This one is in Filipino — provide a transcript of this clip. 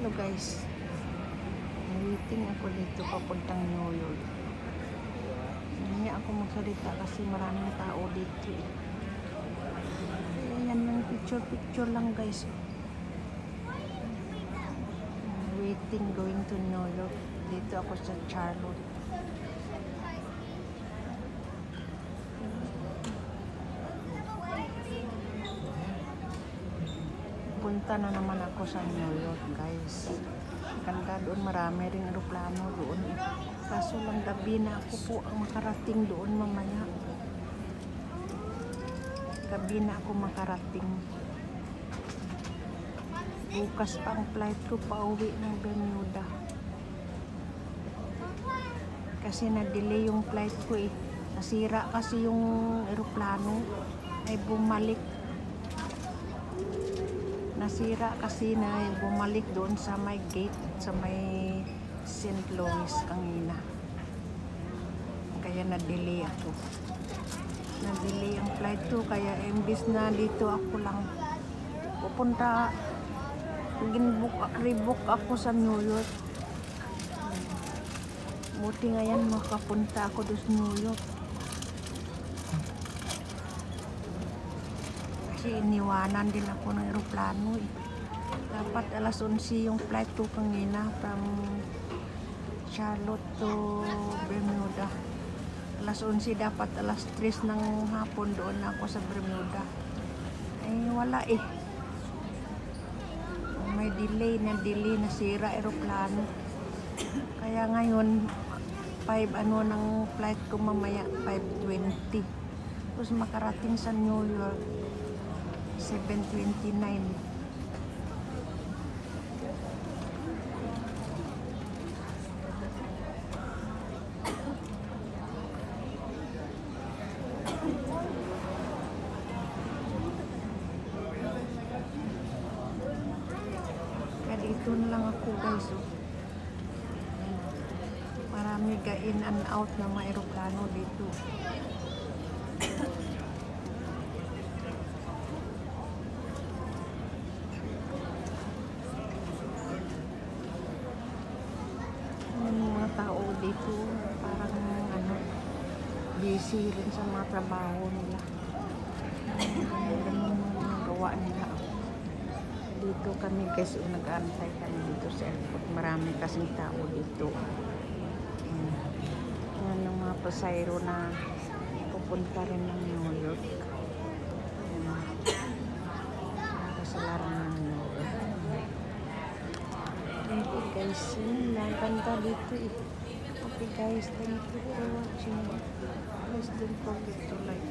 dito guys. Waiting ako dito papuntang New York. Hindi ako magsalita kasi maraming tao dito eh. Ayan lang, picture lang guys. Waiting going to New York. Dito ako sa Charlotte. Punta na naman ako sa New York guys. Ganda doon, marami ring aeroplano doon. Kaso lang gabi na ako po ang makarating doon mamaya. Gabi na ako makarating. Bukas pa ang flight ko pa uwi ng Bermuda. Kasi na-delay yung flight ko eh. Nasira kasi yung aeroplano. Ay bumalik. Nasira kasi na bumalik doon sa may gate, sa may St. Louis kanina. Kaya na-delay ako. Na-delay ang flight ko, kaya imbis na dito ako lang pupunta, rebook ako sa New York. Buti nga yan makapunta ako doon sa New York. Kasi iniwanan din ako ng aeroplano eh. Dapat alas 11 yung flight ko kanina from Charlotte to Bermuda. Alas 11 dapat alas 3 ng hapon doon ako sa Bermuda. Ay wala eh. May delay, nasira aeroplano. Kaya ngayon 5 ng flight ko mamaya 5:20. Tapos makarating sa New York 7:29. Kaya dito na lang ako guys. Marami ka in and out na mga aeroplano dito. Tao dito parang busy rin sa mga trabaho nila. Ganun mga gawa nila. Dito kami guys, nag-aantay kami dito sa airport. Marami kasing tao dito. Yan ang mga pasayro na pupunta rin ng New York. Nakasalaran ng New York. Thank you guys. Ganda dito eh. Okay guys, thank you for watching. Please don't forget to like.